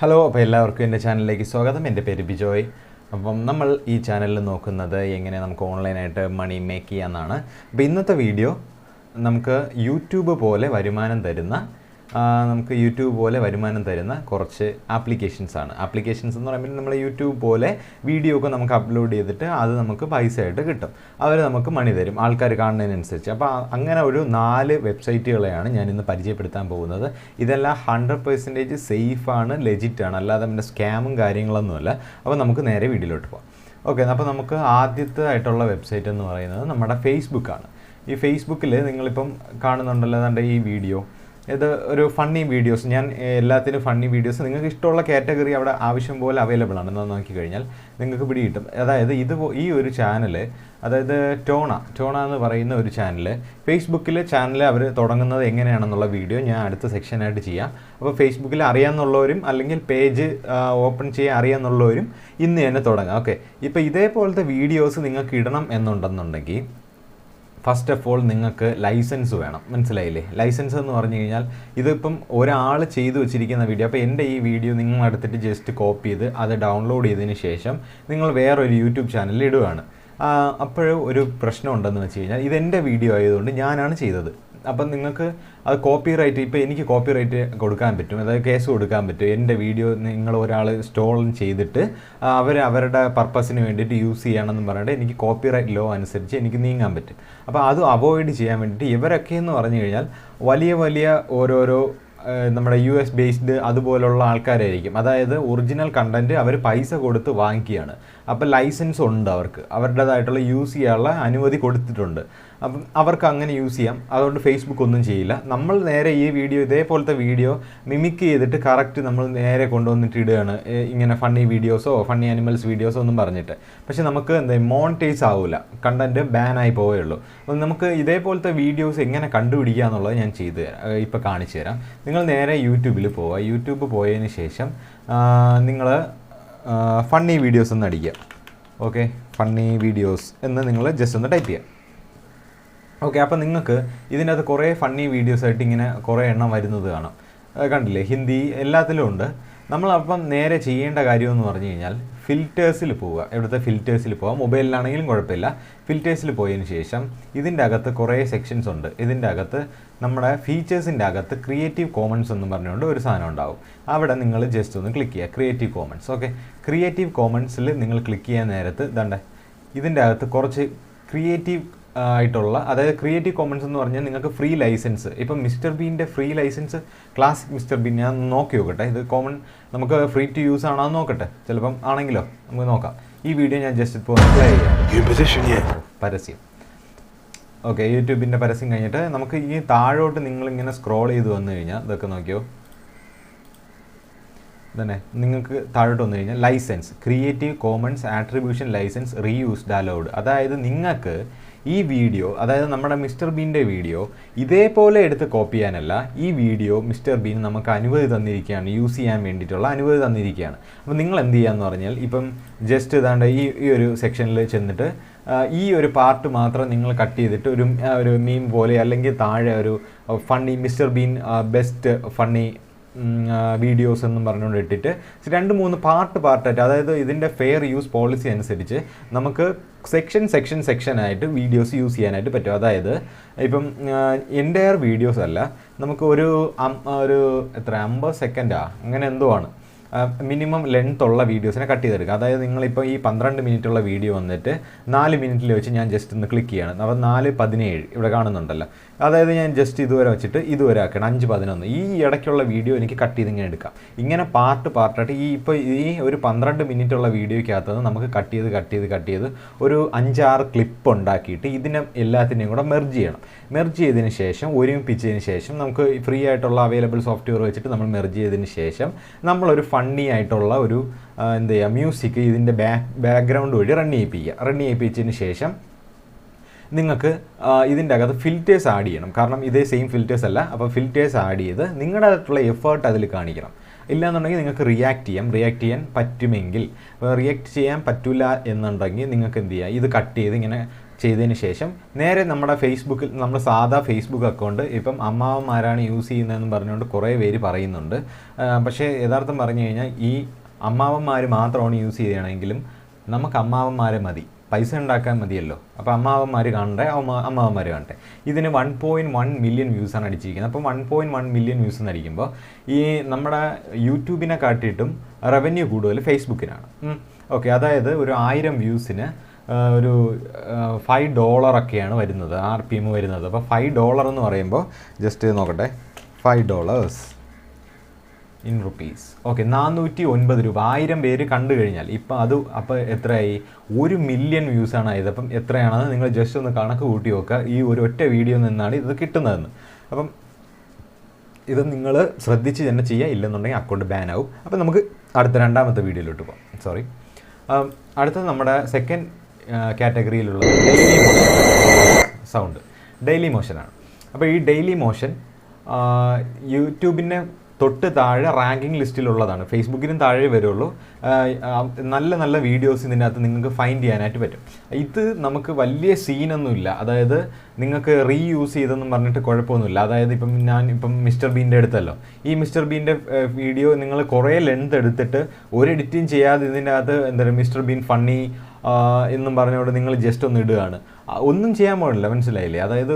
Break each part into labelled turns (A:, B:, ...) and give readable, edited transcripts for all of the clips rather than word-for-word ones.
A: Hello, അപ്പോൾ എല്ലാവർക്കും എൻ്റെ ചാനലിലേക്ക് സ്വാഗതം. എൻ്റെ പേര് ബിജോയ്. അപ്പം നമ്മൾ ഈ ചാനലിൽ നോക്കുന്നത് എങ്ങനെ നമുക്ക് ഓൺലൈനായിട്ട് മണി മേക്ക് ചെയ്യാമെന്നാണ്. അപ്പോൾ ഇന്നത്തെ വീഡിയോ നമുക്ക് യൂട്യൂബ് പോലെ വരുമാനം തരുന്ന കുറച്ച് ആപ്ലിക്കേഷൻസാണ്. ആപ്ലിക്കേഷൻസ് എന്ന് പറയുമ്പോൾ നമ്മൾ യൂട്യൂബ് പോലെ വീഡിയോ ഒക്കെ നമുക്ക് അപ്ലോഡ് ചെയ്തിട്ട് അത് നമുക്ക് പൈസ ആയിട്ട് കിട്ടും. അവർ നമുക്ക് മണി തരും ആൾക്കാർ കാണുന്നതിനനുസരിച്ച്. അപ്പോൾ അങ്ങനെ ഒരു 4 വെബ്സൈറ്റുകളെയാണ് ഞാൻ ഇന്ന് പരിചയപ്പെടുത്താൻ പോകുന്നത്. ഇതെല്ലാം 100% സേഫാണ്, ലെജിറ്റാണ്, അല്ലാതെ നമ്മുടെ സ്കാമും കാര്യങ്ങളൊന്നുമല്ല. അപ്പോൾ നമുക്ക് നേരെ വീഡിയോയിലോട്ട് പോകാം. ഓക്കെ, അപ്പോൾ നമുക്ക് ആദ്യത്തേതായിട്ടുള്ള വെബ്സൈറ്റ് എന്ന് പറയുന്നത് നമ്മുടെ ഫേസ്ബുക്കാണ്. ഈ ഫേസ്ബുക്കിൽ നിങ്ങളിപ്പം കാണുന്നുണ്ടല്ലോ അതാണ്ട് ഈ വീഡിയോ, ഇത് ഒരു ഫണ്ണി വീഡിയോസ്. ഞാൻ എല്ലാത്തിനും ഫണ്ണി വീഡിയോസ്, നിങ്ങൾക്ക് ഇഷ്ടമുള്ള കാറ്റഗറി അവിടെ ആവശ്യം പോലെ അവൈലബിൾ ആണ്. എന്ന് നോക്കിക്കഴിഞ്ഞാൽ നിങ്ങൾക്ക് പിടികിട്ടും. അതായത് ഈ ഒരു ചാനൽ, അതായത് ടോണ എന്ന് പറയുന്ന ഒരു ചാനൽ, ഫേസ്ബുക്കിൽ ചാനൽ അവർ തുടങ്ങുന്നത് എങ്ങനെയാണെന്നുള്ള വീഡിയോ ഞാൻ അടുത്ത സെക്ഷനായിട്ട് ചെയ്യാം. അപ്പോൾ ഫേസ്ബുക്കിൽ അറിയാമെന്നുള്ളവരും അല്ലെങ്കിൽ പേജ് ഓപ്പൺ ചെയ്യാൻ അറിയാമെന്നുള്ളവരും ഇന്ന് തന്നെ തുടങ്ങാം. ഓക്കെ, ഇപ്പോൾ ഇതേപോലത്തെ വീഡിയോസ് നിങ്ങൾക്ക് ഇടണം എന്നുണ്ടെന്നുണ്ടെങ്കിൽ ഫസ്റ്റ് ഓഫ് ഓൾ നിങ്ങൾക്ക് ലൈസൻസ് വേണം. മനസ്സിലായില്ലേ? ലൈസൻസ് എന്ന് പറഞ്ഞു കഴിഞ്ഞാൽ ഇതിപ്പം ഒരാൾ ചെയ്തു വെച്ചിരിക്കുന്ന വീഡിയോ. അപ്പോൾ എൻ്റെ ഈ വീഡിയോ നിങ്ങൾ എടുത്തിട്ട് ജസ്റ്റ് കോപ്പി ചെയ്ത് അത് ഡൗൺലോഡ് ചെയ്തതിന് ശേഷം നിങ്ങൾ വേറൊരു യൂട്യൂബ് ചാനലിൽ ഇടുകയാണ്. അപ്പോഴും ഒരു പ്രശ്നം ഉണ്ടെന്ന് വെച്ച് കഴിഞ്ഞാൽ ഇതെൻ്റെ വീഡിയോ ആയതുകൊണ്ട് ഞാനാണ് ചെയ്തത്. അപ്പം നിങ്ങൾക്ക് അത് കോപ്പിറൈറ്റ്, ഇപ്പോൾ എനിക്ക് കോപ്പിറൈറ്റ് കൊടുക്കാൻ പറ്റും, അതായത് കേസ് കൊടുക്കാൻ പറ്റും. എൻ്റെ വീഡിയോ നിങ്ങൾ ഒരാൾ സ്റ്റോളൻ ചെയ്തിട്ട് അവരുടെ പർപ്പസിന് വേണ്ടിയിട്ട് യൂസ് ചെയ്യണമെന്ന് പറഞ്ഞിട്ട് എനിക്ക് കോപ്പിറൈറ്റ് ലോ അനുസരിച്ച് എനിക്ക് നീങ്ങാൻ പറ്റും. അപ്പോൾ അത് അവോയ്ഡ് ചെയ്യാൻ വേണ്ടിയിട്ട് ഇവരൊക്കെ എന്ന് പറഞ്ഞു കഴിഞ്ഞാൽ വലിയ ഓരോരോ നമ്മുടെ US ബേസ്ഡ് അതുപോലുള്ള ആൾക്കാരായിരിക്കും. അതായത് ഒറിജിനൽ കണ്ടൻറ്റ് അവർ പൈസ കൊടുത്ത് വാങ്ങിക്കുകയാണ്. അപ്പോൾ ലൈസൻസ് ഉണ്ട്, അവരുടേതായിട്ടുള്ള യൂസ് ചെയ്യാനുള്ള അനുമതി കൊടുത്തിട്ടുണ്ട്. അപ്പം അവർക്ക് അങ്ങനെ യൂസ് ചെയ്യാം. അതുകൊണ്ട് ഫേസ്ബുക്ക് ഒന്നും ചെയ്യില്ല. നമ്മൾ നേരെ ഈ വീഡിയോ, ഇതേപോലത്തെ വീഡിയോ മിമിക് ചെയ്തിട്ട് കറക്റ്റ് നമ്മൾ നേരെ കൊണ്ടുവന്നിട്ട് ഇടുകയാണ്, ഇങ്ങനെ ഫണ്ണി വീഡിയോസോ ഫണ്ണി ആനിമൽസ് വീഡിയോസോ ഒന്നും പറഞ്ഞിട്ട്. പക്ഷെ നമുക്ക് മോണിറ്റൈസ് ആവില്ല, കണ്ടൻറ്റ് ബാനായി പോവുകയുള്ളൂ. അപ്പം നമുക്ക് ഇതേപോലത്തെ വീഡിയോസ് എങ്ങനെ കണ്ടുപിടിക്കുക എന്നുള്ളത് ഞാൻ ഇപ്പോൾ കാണിച്ചു തരാം. നിങ്ങൾ നേരെ യൂട്യൂബിൽ പോവുക. യൂട്യൂബ് പോയതിന് ശേഷം നിങ്ങൾ ഫണ്ണി വീഡിയോസ് എന്ന് അടിക്കുക. ഓക്കെ, ഫണ്ണി വീഡിയോസ് എന്ന് നിങ്ങൾ ജസ്റ്റ് ഒന്ന് ടൈപ്പ് ചെയ്യുക. ഓക്കെ, അപ്പോൾ നിങ്ങൾക്ക് ഇതിനകത്ത് കുറേ ഫണ്ണി വീഡിയോസായിട്ട് ഇങ്ങനെ കുറേ എണ്ണം വരുന്നത് കാണാം. കണ്ടില്ലേ? ഹിന്ദി എല്ലാത്തിലും ഉണ്ട്. നമ്മളപ്പം നേരെ ചെയ്യേണ്ട കാര്യമെന്ന് പറഞ്ഞു കഴിഞ്ഞാൽ ഫിൽറ്റേഴ്സിൽ പോവുക. ഇവിടുത്തെ ഫിൽറ്റേഴ്സിൽ പോവുക. മൊബൈലിലാണെങ്കിലും കുഴപ്പമില്ല. ഫിൽറ്റേഴ്സിൽ പോയതിന് ശേഷം ഇതിൻ്റെ അകത്ത് കുറേ സെക്ഷൻസ് ഉണ്ട്. ഇതിൻ്റെ അകത്ത് നമ്മുടെ ഫീച്ചേഴ്സിൻ്റെ അകത്ത് ക്രിയേറ്റീവ് കോമൺസ് എന്ന് പറഞ്ഞുകൊണ്ട് ഒരു സാധനം ഉണ്ടാവും. അവിടെ നിങ്ങൾ ജസ്റ്റ് ഒന്ന് ക്ലിക്ക് ചെയ്യുക, ക്രിയേറ്റീവ് കോമൺസ്. ഓക്കെ, ക്രിയേറ്റീവ് കോമൺസിൽ നിങ്ങൾ ക്ലിക്ക് ചെയ്യാൻ നേരത്ത് ഇതിൻ്റെ അകത്ത് കുറച്ച് ക്രിയേറ്റീവ് ആയിട്ടുള്ള, അതായത് ക്രിയേറ്റീവ് കോമൺസ് എന്ന് പറഞ്ഞാൽ നിങ്ങൾക്ക് ഫ്രീ ലൈസൻസ്, ഇപ്പം മിസ്റ്റർ ബീൻ്റെ free licence, classic mister Bean, ഞാൻ നോക്കി നോക്കട്ടെ. ഇത് കോമൺ നമുക്ക് ഫ്രീ ടു യൂസ് ആണോ എന്ന് നോക്കട്ടെ. ചിലപ്പം ആണെങ്കിലോ നമുക്ക് നോക്കാം. ഈ വീഡിയോ ഞാൻ ജസ്റ്റ് ഇപ്പോൾ പ്ലേ ചെയ്യാം. പരസ്യം. ഓക്കെ, യൂട്യൂബിൻ്റെ പരസ്യം കഴിഞ്ഞിട്ട് നമുക്ക് ഈ താഴോട്ട് നിങ്ങളിങ്ങനെ സ്ക്രോൾ ചെയ്ത് വന്നു കഴിഞ്ഞാൽ ഇതൊക്കെ നോക്കിയോ തന്നെ, നിങ്ങൾക്ക് താഴോട്ട് വന്നു കഴിഞ്ഞാൽ license, creative commons attribution license reused allowed. അതായത് നിങ്ങൾക്ക് ഈ വീഡിയോ, അതായത് നമ്മുടെ മിസ്റ്റർ ബീൻ്റെ വീഡിയോ ഇതേപോലെ എടുത്ത് കോപ്പി ചെയ്യാനല്ല, ഈ വീഡിയോ മിസ്റ്റർ ബീൻ നമുക്ക് അനുമതി തന്നിരിക്കുകയാണ്, യൂസ് ചെയ്യാൻ വേണ്ടിയിട്ടുള്ള അനുമതി തന്നിരിക്കുകയാണ്. അപ്പോൾ നിങ്ങൾ എന്ത് ചെയ്യാന്ന് പറഞ്ഞാൽ ഇപ്പം ജസ്റ്റ് ഇതാണ്ട് ഈ ഒരു സെക്ഷനിൽ ചെന്നിട്ട് ഈ ഒരു പാർട്ട് മാത്രം നിങ്ങൾ കട്ട് ചെയ്തിട്ട് ഒരു മീം പോലെ, അല്ലെങ്കിൽ താഴെ ഒരു funny mister been best funny videos എന്നും പറഞ്ഞുകൊണ്ട് ഇട്ടിട്ട് 2-3 പാർട്ടായിട്ട്, അതായത് ഇതിൻ്റെ ഫെയർ യൂസ് പോളിസി അനുസരിച്ച് നമുക്ക് സെക്ഷനായിട്ട് വീഡിയോസ് യൂസ് ചെയ്യാനായിട്ട് പറ്റും. അതായത് ഇപ്പം എൻ്റയർ വീഡിയോസ് അല്ല, നമുക്ക് ഒരു 50 സെക്കൻഡാ അങ്ങനെ എന്തോ ആണ് മിനിമം ലെങ്ത് ഉള്ള വീഡിയോസിനെ കട്ട് ചെയ്തെടുക്കുക. അതായത് നിങ്ങളിപ്പോൾ ഈ 12 മിനിറ്റുള്ള വീഡിയോ വന്നിട്ട് 4 മിനിറ്റിൽ വെച്ച് ഞാൻ ജസ്റ്റ് ഒന്ന് ക്ലിക്ക് ചെയ്യണം. അപ്പോൾ 4:17 ഇവിടെ കാണുന്നുണ്ടല്ലോ. അതായത് ഞാൻ ജസ്റ്റ് ഇതുവരെ വെച്ചിട്ട് ഇതുവരെ ആക്കണം 5:11. ഈ ഇടയ്ക്കുള്ള വീഡിയോ എനിക്ക് കട്ട് ചെയ്ത് ഇങ്ങനെ എടുക്കാം. ഇങ്ങനെ പാർട്ടായിട്ട് ഈ ഒരു 12 മിനിറ്റുള്ള വീഡിയോയ്ക്കകത്ത് നമുക്ക് കട്ട് ചെയ്ത് ഒരു 5-6 ക്ലിപ്പ് ഉണ്ടാക്കിയിട്ട് ഇതിനെ എല്ലാത്തിനെയും കൂടെ മെർജ് ചെയ്യണം. മെർജ് ചെയ്തതിന് ശേഷം, ഒരുമിപ്പിച്ചതിന് ശേഷം, നമുക്ക് ഫ്രീ ആയിട്ടുള്ള അവൈലബിൾ സോഫ്റ്റ്വെയർ വെച്ചിട്ട് നമ്മൾ മെർജ് ചെയ്തതിന് ശേഷം നമ്മളൊരു ഫണ്ണി ആയിട്ടുള്ള ഒരു എന്ത് ചെയ്യുക, മ്യൂസിക് ഇതിൻ്റെ ബാക്ക്ഗ്രൗണ്ട് വഴി റൺ ചെയ്യിപ്പിച്ചതിന് ശേഷം നിങ്ങൾക്ക് ഇതിൻ്റെ അകത്ത് ഫിൽറ്റേഴ്സ് ആഡ് ചെയ്യണം. കാരണം ഇതേ സെയിം ഫിൽറ്റേഴ്സ് അല്ല. അപ്പോൾ ഫിൽറ്റേഴ്സ് ആഡ് ചെയ്ത് നിങ്ങളുടേതായിട്ടുള്ള എഫേർട്ട് അതിൽ കാണിക്കണം. ഇല്ലാന്നുണ്ടെങ്കിൽ നിങ്ങൾക്ക് റിയാക്ട് ചെയ്യാൻ പറ്റുമെങ്കിൽ, റിയാക്ട് ചെയ്യാൻ പറ്റില്ല എന്നുണ്ടെങ്കിൽ നിങ്ങൾക്ക് എന്ത് ചെയ്യാം, ഇത് കട്ട് ചെയ്ത് ഇങ്ങനെ ചെയ്തതിന് ശേഷം നേരെ നമ്മുടെ ഫേസ്ബുക്കിൽ നമ്മുടെ സാധാ ഫേസ്ബുക്ക് അക്കൗണ്ട് ഇപ്പം അമ്മാവന്മാരാണ് യൂസ് ചെയ്യുന്നതെന്ന് പറഞ്ഞുകൊണ്ട് കുറേ പേര് പറയുന്നുണ്ട്. പക്ഷേ യഥാർത്ഥം പറഞ്ഞു കഴിഞ്ഞാൽ ഈ അമ്മാവന്മാർ മാത്രമാണ് യൂസ് ചെയ്യുകയാണെങ്കിലും നമുക്ക് അമ്മാവന്മാരെ മതി, പൈസ ഉണ്ടാക്കാൻ മതിയല്ലോ. അപ്പോൾ അമ്മാവന്മാർ കാണണ്ടേ, അമ്മാവന്മാർ കാണട്ടെ. ഇതിന് 1.1 മില്യൺ വ്യൂസാണ് അടിച്ചിരിക്കുന്നത്. അപ്പോൾ 1.1 മില്യൺ വ്യൂസ് എന്ന് അടിക്കുമ്പോൾ ഈ നമ്മുടെ യൂട്യൂബിനെ കാട്ടിയിട്ടും റവന്യൂ കൂടുതൽ ഫേസ്ബുക്കിനാണ്. ഓക്കെ, അതായത് ഒരു 1000 വ്യൂസിന് ഒരു $5 വരുന്നത്, RPM വരുന്നത്. അപ്പോൾ $5 എന്ന് പറയുമ്പോൾ ജസ്റ്റ് നോക്കട്ടെ, $5 ഇൻ റുപ്പീസ്. ഓക്കെ, 409 രൂപ. 1000 പേര് കണ്ടു കഴിഞ്ഞാൽ ഇപ്പം അപ്പോൾ എത്രയായി? 1 മില്യൺ വ്യൂസാണ് ആയത്. അപ്പം എത്രയാണെന്ന് നിങ്ങൾ ജസ്റ്റ് ഒന്ന് കണക്ക് കൂട്ടി നോക്കുക, ഈ ഒരു ഒറ്റ വീഡിയോ നിന്നാണ് ഇത് കിട്ടുന്നതെന്ന്. അപ്പം ഇത് നിങ്ങൾ ശ്രദ്ധിച്ച് തന്നെ ചെയ്യുക, ഇല്ലെന്നുണ്ടെങ്കിൽ അക്കൗണ്ട് ബാൻ ആവും. അപ്പം നമുക്ക് അടുത്ത രണ്ടാമത്തെ വീഡിയോയിലോട്ട് പോകാം. സോറി, അടുത്തത് നമ്മുടെ സെക്കൻഡ് കാറ്റഗറിയിലുള്ള ഡെയിലി മോഷൻ സൗണ്ട്, ഡെയിലി മോഷനാണ്. അപ്പോൾ ഈ ഡെയിലി മോഷൻ യൂട്യൂബിൻ്റെ തൊട്ട് താഴെ റാങ്കിങ് ലിസ്റ്റിലുള്ളതാണ്. ഫേസ്ബുക്കിനും താഴെ വരുള്ളൂ. നല്ല നല്ല വീഡിയോസ് ഇതിൻ്റെ അകത്ത് നിങ്ങൾക്ക് ഫൈൻഡ് ചെയ്യാനായിട്ട് പറ്റും. ഇത് നമുക്ക് വലിയ സീനൊന്നുമില്ല, അതായത് നിങ്ങൾക്ക് റീയൂസ് ചെയ്തെന്നും പറഞ്ഞിട്ട് കുഴപ്പമൊന്നുമില്ല. അതായത് ഇപ്പം മിസ്റ്റർ ബീൻ്റെ എടുത്തല്ലോ, ഈ മിസ്റ്റർ ബീൻ്റെ വീഡിയോ നിങ്ങൾ കുറേ ലെങ്ത് എടുത്തിട്ട് ഒരു എഡിറ്റിങ് ചെയ്യാതെ ഇതിൻ്റെ അകത്ത് എന്താ പറയുക മിസ്റ്റർ ബീൻ ഫണ്ണി എന്നും പറഞ്ഞുകൊണ്ട് നിങ്ങൾ ജസ്റ്റ് ഒന്ന് ഇടുകയാണ്, ഒന്നും ചെയ്യാൻ പാടില്ല. മനസ്സിലായില്ലേ? അതായത്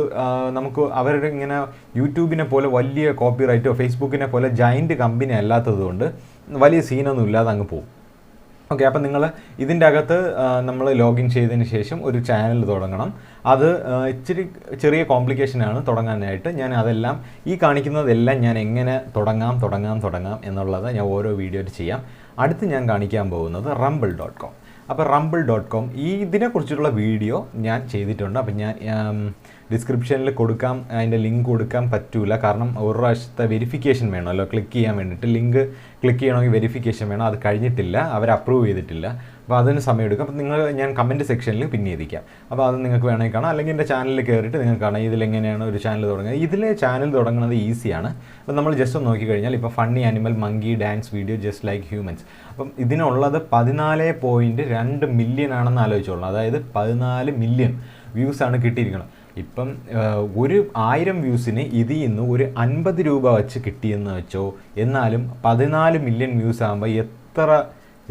A: നമുക്ക് അവരുടെ ഇങ്ങനെ യൂട്യൂബിനെ പോലെ വലിയ കോപ്പിറൈറ്റോ ഫേസ്ബുക്കിനെ പോലെ ജയൻറ്റ് കമ്പനി അല്ലാത്തത് കൊണ്ട് വലിയ സീനൊന്നും ഇല്ലാതെ അങ്ങ് പോകും. ഓക്കെ, അപ്പം നിങ്ങൾ ഇതിൻ്റെ അകത്ത് നമ്മൾ ലോഗിൻ ചെയ്തതിന് ശേഷം ഒരു ചാനൽ തുടങ്ങണം. അത് ഇച്ചിരി ചെറിയ കോംപ്ലിക്കേഷനാണ് തുടങ്ങാനായിട്ട്. ഞാൻ അതെല്ലാം ഈ കാണിക്കുന്നതെല്ലാം ഞാൻ എങ്ങനെ തുടങ്ങാം എന്നുള്ളത് ഞാൻ ഓരോ വീഡിയോ ചെയ്യാം. അടുത്ത് ഞാൻ കാണിക്കാൻ പോകുന്നത് rumble.com. അപ്പോൾ rumble.com ഇതിനെക്കുറിച്ചുള്ള വീഡിയോ ഞാൻ ചെയ്തിട്ടുണ്ട്. അപ്പം ഞാൻ ഡിസ്ക്രിപ്ഷനിൽ കൊടുക്കാം, അതിൻ്റെ ലിങ്ക് കൊടുക്കാൻ പറ്റൂല, കാരണം ഒരു പ്രാവശ്യത്തെ വെരിഫിക്കേഷൻ വേണമല്ലോ ക്ലിക്ക് ചെയ്യാൻ വേണ്ടിയിട്ട്. ലിങ്ക് ക്ലിക്ക് ചെയ്യണമെങ്കിൽ വെരിഫിക്കേഷൻ വേണം, അത് കഴിഞ്ഞിട്ടില്ല, അവർ അപ്രൂവ് ചെയ്തിട്ടില്ല. അപ്പോൾ അതിന് സമയമെടുക്കും. അപ്പോൾ ഞാൻ കമൻറ്റ് സെക്ഷനിൽ പിൻ ചെയ്തിരിക്കാം. അപ്പോൾ അത് നിങ്ങൾക്ക് വേണമെങ്കിൽ കാണാം, അല്ലെങ്കിൽ എൻ്റെ ചാനലിൽ കയറിയിട്ട് നിങ്ങൾക്ക് കാണാം ഇതിലെങ്ങനെയാണ് ഒരു ചാനൽ തുടങ്ങുന്നത്. ഇതിൽ ചാനൽ തുടങ്ങുന്നത് ഈസിയാണ്. അപ്പോൾ നമ്മൾ ജസ്റ്റ് ഒന്ന് നോക്കിക്കഴിഞ്ഞാൽ ഇപ്പോൾ funny animal monkey dance video just like humans. അപ്പം ഇതിനുള്ളത് 14.2 മില്യൺ ആണെന്ന് ആലോചിച്ചോളൂ. അതായത് 14 മില്യൺ വ്യൂസാണ് കിട്ടിയിരിക്കണം. ഇപ്പം ഒരു 1000 വ്യൂസിന് ഇതിൽ നിന്ന് ഒരു 50 രൂപ വെച്ച് കിട്ടിയെന്ന് വെച്ചോ, എന്നാലും 14 മില്യൺ വ്യൂസ് ആകുമ്പോൾ എത്ര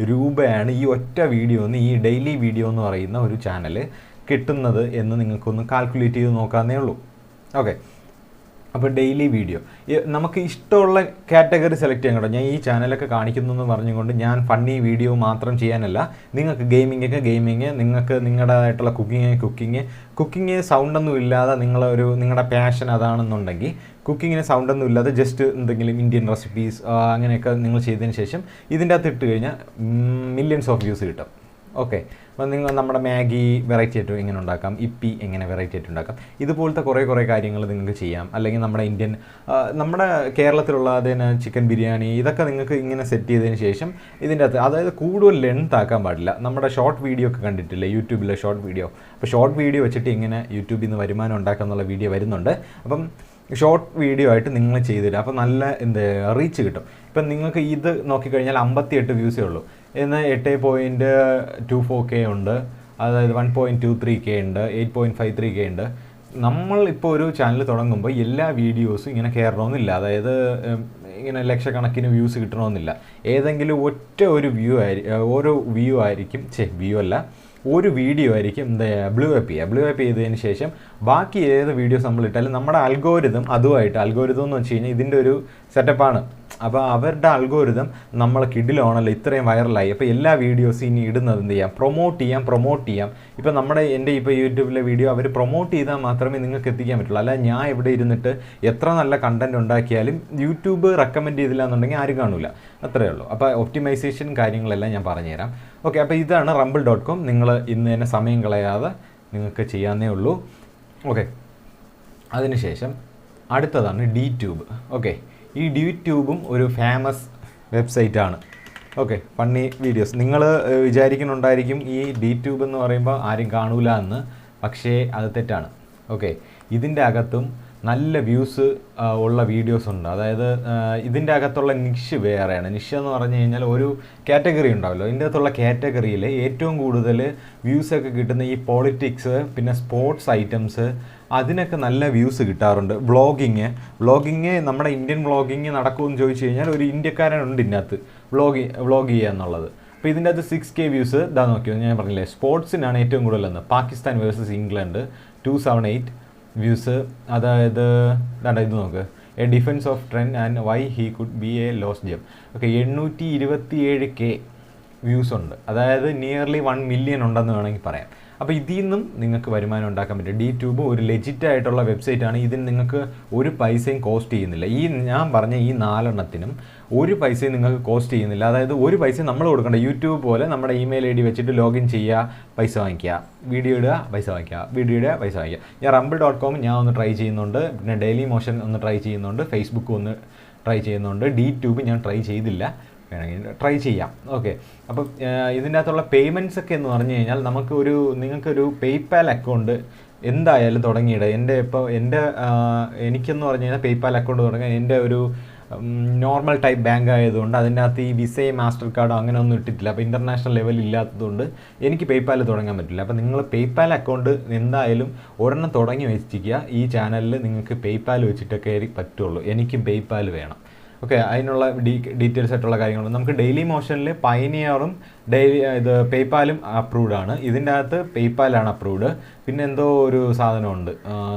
A: രൂപയാണ് ഈ ഒറ്റ വീഡിയോന്ന്, ഈ ഡെയിലി വീഡിയോ എന്ന് പറയുന്ന ഒരു ചാനൽ കിട്ടുന്നത് എന്ന് നിങ്ങൾക്കൊന്ന് കാൽക്കുലേറ്റ് ചെയ്ത് നോക്കാവുന്നേ ഉള്ളൂ. ഓക്കെ, അപ്പോൾ ഡെയിലി വീഡിയോ നമുക്ക് ഇഷ്ടമുള്ള കാറ്റഗറി സെലക്ട് ചെയ്യാൻ കേട്ടോ. ഞാൻ ഈ ചാനലൊക്കെ കാണിക്കുന്നു എന്ന് പറഞ്ഞുകൊണ്ട് ഞാൻ ഫണ്ണി വീഡിയോ മാത്രം ചെയ്യാനല്ല. നിങ്ങൾക്ക് ഗെയിമിങ്, നിങ്ങൾക്ക് നിങ്ങളുടേതായിട്ടുള്ള കുക്കിങ് സൗണ്ടൊന്നും ഇല്ലാതെ നിങ്ങളുടെ പാഷൻ അതാണെന്നുണ്ടെങ്കിൽ കുക്കിങ്ങിന് സൗണ്ടൊന്നും ഇല്ലാതെ ജസ്റ്റ് എന്തെങ്കിലും ഇന്ത്യൻ റെസിപ്പീസ് അങ്ങനെയൊക്കെ നിങ്ങൾ ചെയ്തതിന് ശേഷം ഇതിൻ്റെ അകത്ത് ഇട്ട് കഴിഞ്ഞാൽ മില്യൺസ് ഓഫ് വ്യൂസ് കിട്ടും. ഓക്കെ, അപ്പോൾ നിങ്ങൾ നമ്മുടെ മാഗി വെറൈറ്റി ആയിട്ട് എങ്ങനെ ഉണ്ടാക്കാം, ഇപ്പി എങ്ങനെ വെറൈറ്റി ആയിട്ട് ഉണ്ടാക്കാം, ഇതുപോലത്തെ കുറേ കാര്യങ്ങൾ നിങ്ങൾക്ക് ചെയ്യാം. അല്ലെങ്കിൽ നമ്മുടെ കേരളത്തിലുള്ള അതിന് ചിക്കൻ ബിരിയാണി, ഇതൊക്കെ നിങ്ങൾക്ക് ഇങ്ങനെ സെറ്റ് ചെയ്തതിന് ശേഷം ഇതിൻ്റെ അകത്ത്, അതായത് കൂടുതൽ ലെങ്ത് ആക്കാൻ പാടില്ല. നമ്മുടെ ഷോർട്ട് വീഡിയോ ഒക്കെ കണ്ടിട്ടില്ലേ യൂട്യൂബിലെ ഷോർട്ട് വീഡിയോ? അപ്പോൾ ഷോർട്ട് വീഡിയോ വെച്ചിട്ട് ഇങ്ങനെ യൂട്യൂബിൽ നിന്ന് വരുമാനം ഉണ്ടാക്കുക എന്നുള്ള വീഡിയോ വരുന്നുണ്ട്. അപ്പം ഷോർട്ട് വീഡിയോ ആയിട്ട് നിങ്ങൾ ചെയ്തില്ല, അപ്പോൾ നല്ല റീച്ച് കിട്ടും. ഇപ്പം നിങ്ങൾക്ക് ഇത് നോക്കിക്കഴിഞ്ഞാൽ 58 വ്യൂസേ ഉള്ളൂ, എന്നാൽ 8.24K ഉണ്ട്, അതായത് 1.23K ഉണ്ട്, 8.53K ഉണ്ട്. നമ്മളിപ്പോൾ ഒരു ചാനൽ തുടങ്ങുമ്പോൾ എല്ലാ വീഡിയോസും ഇങ്ങനെ കയറണമെന്നില്ല, അതായത് ഇങ്ങനെ ലക്ഷക്കണക്കിന് വ്യൂസ് കിട്ടണമെന്നില്ല. ഏതെങ്കിലും ഒരു ഒരു വീഡിയോ ആയിരിക്കും ബ്ലൂ അപ്പ് ചെയ്തതിന് ശേഷം ബാക്കി ഏത് വീഡിയോസ് നമ്മൾ ഇട്ടാലും നമ്മുടെ അൽഗോരിതം എന്ന് വെച്ച് കഴിഞ്ഞാൽ ഇതിൻ്റെ ഒരു സെറ്റപ്പാണ്. അപ്പോൾ അവരുടെ അൽഗോരിതം നമ്മളെ കിഡിലാണല്ലോ, ഇത്രയും വൈറലായി. അപ്പോൾ എല്ലാ വീഡിയോസും ഇനി ഇടുന്നത് എന്ത് ചെയ്യാം, പ്രൊമോട്ട് ചെയ്യാം. ഇപ്പോൾ എൻ്റെ ഇപ്പോൾ യൂട്യൂബിലെ വീഡിയോ അവർ പ്രൊമോട്ട് ചെയ്താൽ മാത്രമേ നിങ്ങൾക്ക് എത്തിക്കാൻ പറ്റുള്ളൂ. അല്ല ഞാൻ ഇവിടെ ഇരുന്നിട്ട് എത്ര നല്ല കണ്ടൻറ് ഉണ്ടാക്കിയാലും യൂട്യൂബ് റെക്കമെൻഡ് ചെയ്തില്ല എന്നുണ്ടെങ്കിൽ ആരും കാണൂല, അത്രയേ ഉള്ളൂ. അപ്പോൾ ഒപ്റ്റിമൈസേഷൻ കാര്യങ്ങളെല്ലാം ഞാൻ പറഞ്ഞുതരാം. ഓക്കെ, അപ്പോൾ ഇതാണ് rumble.com. നിങ്ങൾ ഇന്ന് തന്നെ സമയം കളയാതെ നിങ്ങൾക്ക് ചെയ്യാവുന്നേ ഉള്ളൂ. ഓക്കെ, അതിനുശേഷം അടുത്തതാണ് DTube. ഓക്കെ, ഈ DTubeും ഒരു ഫേമസ് വെബ്സൈറ്റാണ്. Okay, funny videos. നിങ്ങൾ വിചാരിക്കുന്നുണ്ടായിരിക്കും ഈ DTube എന്ന് പറയുമ്പോൾ ആരും കാണൂല എന്ന്, പക്ഷേ അത് തെറ്റാണ്. ഓക്കെ, ഇതിൻ്റെ അകത്തും നല്ല വ്യൂസ് ഉള്ള വീഡിയോസ് ഉണ്ട്. അതായത് ഇതിൻ്റെ അകത്തുള്ള നിഷ് വേറെയാണ്. നിഷ് എന്ന് പറഞ്ഞു കഴിഞ്ഞാൽ ഒരു കാറ്റഗറി ഉണ്ടാവല്ലോ, ഇതിൻ്റെ അകത്തുള്ള കാറ്റഗറിയിൽ ഏറ്റവും കൂടുതൽ വ്യൂസൊക്കെ കിട്ടുന്ന ഈ പോളിറ്റിക്സ്, പിന്നെ സ്പോർട്സ് ഐറ്റംസ്, അതിനൊക്കെ നല്ല വ്യൂസ് കിട്ടാറുണ്ട്. വ്ളോഗിങ് നമ്മുടെ ഇന്ത്യൻ വ്ളോഗിങ് നടക്കുമെന്ന് ചോദിച്ചു കഴിഞ്ഞാൽ ഒരു ഇന്ത്യക്കാരനുണ്ട് ഇതിനകത്ത് വ്ളോഗ് ചെയ്യുക എന്നുള്ളത്. അപ്പോൾ ഇതിൻ്റെ അകത്ത് 6K വ്യൂസ് ഇതാ നോക്കിയോ, ഞാൻ പറഞ്ഞില്ലേ സ്പോർട്സിനാണ് ഏറ്റവും കൂടുതലെന്ന്. Pakistan versus England 278 views. അതായത് ഇത് നോക്ക്, a defence of trend and why he could be a loss gem. Okay, 827K views ഉണ്ട്. അതായത് നിയർലി 1 മില്യൺ ഉണ്ടെന്ന് വേണമെങ്കിൽ പറയാം. അപ്പോൾ ഇതിൽ നിന്നും നിങ്ങൾക്ക് വരുമാനം ഉണ്ടാക്കാൻ പറ്റും. DTube ഒരു ലെജിറ്റ് ആയിട്ടുള്ള വെബ്സൈറ്റാണ്. ഇതിന് നിങ്ങൾക്ക് ഒരു പൈസയും കോസ്റ്റ് ചെയ്യുന്നില്ല. ഈ ഞാൻ പറഞ്ഞ ഈ 4 ഒരു പൈസയും നിങ്ങൾക്ക് കോസ്റ്റ് ചെയ്യുന്നില്ല. അതായത് ഒരു പൈസ നമ്മൾ കൊടുക്കേണ്ട. യൂട്യൂബ് പോലെ നമ്മുടെ ഇമെയിൽ ID വെച്ചിട്ട് ലോഗിൻ ചെയ്യുക, പൈസ വാങ്ങിക്കുക, വീഡിയോ ഇടുക, പൈസ വാങ്ങിക്കുക, വീഡിയോ ഇടുക, പൈസ വാങ്ങിക്കുക. ഞാൻ rumble.com ഞാൻ ഒന്ന് ട്രൈ ചെയ്യുന്നുണ്ട്, പിന്നെ ഡെയിലി മോഷൻ ഒന്ന് ട്രൈ ചെയ്യുന്നുണ്ട്, ഫേസ്ബുക്ക് ഒന്ന് ട്രൈ ചെയ്യുന്നുണ്ട്. DTube ഞാൻ ട്രൈ ചെയ്തില്ല, വേണമെങ്കിൽ ട്രൈ ചെയ്യാം. ഓക്കെ, അപ്പം ഇതിൻ്റെ അകത്തുള്ള പേയ്മെൻറ്റ്സ് ഒക്കെ എന്ന് പറഞ്ഞു കഴിഞ്ഞാൽ നിങ്ങൾക്കൊരു പേയ്പാൽ അക്കൗണ്ട് എന്തായാലും തുടങ്ങിയിടുക. എനിക്കെന്ന് പറഞ്ഞു കഴിഞ്ഞാൽ പേയ്പാൽ അക്കൗണ്ട് തുടങ്ങാൻ എൻ്റെ ഒരു നോർമൽ ടൈപ്പ് ബാങ്ക് ആയതുകൊണ്ട് അതിൻ്റെ അകത്ത് ഈ വിസയും മാസ്റ്റർ കാർഡോ അങ്ങനെ ഒന്നും ഇട്ടിട്ടില്ല. അപ്പോൾ ഇൻ്റർനാഷണൽ ലെവൽ ഇല്ലാത്തതുകൊണ്ട് എനിക്ക് പേയ്പാൽ തുടങ്ങാൻ പറ്റില്ല. അപ്പോൾ നിങ്ങൾ പേയ്പാൽ അക്കൗണ്ട് എന്തായാലും ഒരെണ്ണം തുടങ്ങി വെച്ചിരിക്കുക. ഈ ചാനലിൽ നിങ്ങൾക്ക് പേയ്പാൽ വെച്ചിട്ടൊക്കെ പറ്റുള്ളൂ. എനിക്കും പേയ്പാൽ വേണം. ഓക്കെ, അതിനുള്ള ഡീറ്റെയിൽസ് ആയിട്ടുള്ള കാര്യങ്ങൾ നമുക്ക് ഡെയിലി മോഷനിൽ പയനിയറും പേയ്പാലും അപ്രൂവ്ഡ് ആണ്. ഇതിൻ്റെ അകത്ത് പേയ്പാലാണ് അപ്രൂവ്ഡ്. പിന്നെ എന്തോ ഒരു സാധനമുണ്ട്,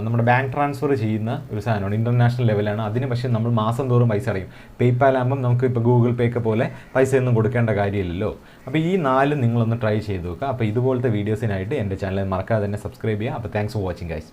A: നമ്മുടെ ബാങ്ക് ട്രാൻസ്ഫർ ചെയ്യുന്ന ഒരു സാധനമാണ്, ഇൻ്റർനാഷണൽ ലെവലാണ്. അതിന് പക്ഷേ നമ്മൾ മാസം തോറും പൈസ അടയും. പേയ്പാലാകുമ്പം നമുക്ക് ഇപ്പോൾ ഗൂഗിൾ പേക്ക് പോലെ പൈസയൊന്നും കൊടുക്കേണ്ട കാര്യമില്ലല്ലോ. അപ്പോൾ ഈ 4 നിങ്ങളൊന്ന് ട്രൈ ചെയ്ത് നോക്കുക. അപ്പോൾ ഇതുപോലത്തെ വീഡിയോസിനായിട്ട് എൻ്റെ ചാനൽ മറക്കാതെ തന്നെ സബ്സ്ക്രൈബ് ചെയ്യുക. അപ്പോൾ താങ്ക്സ് ഫോർ വാച്ചിങ് ഗൈസ്.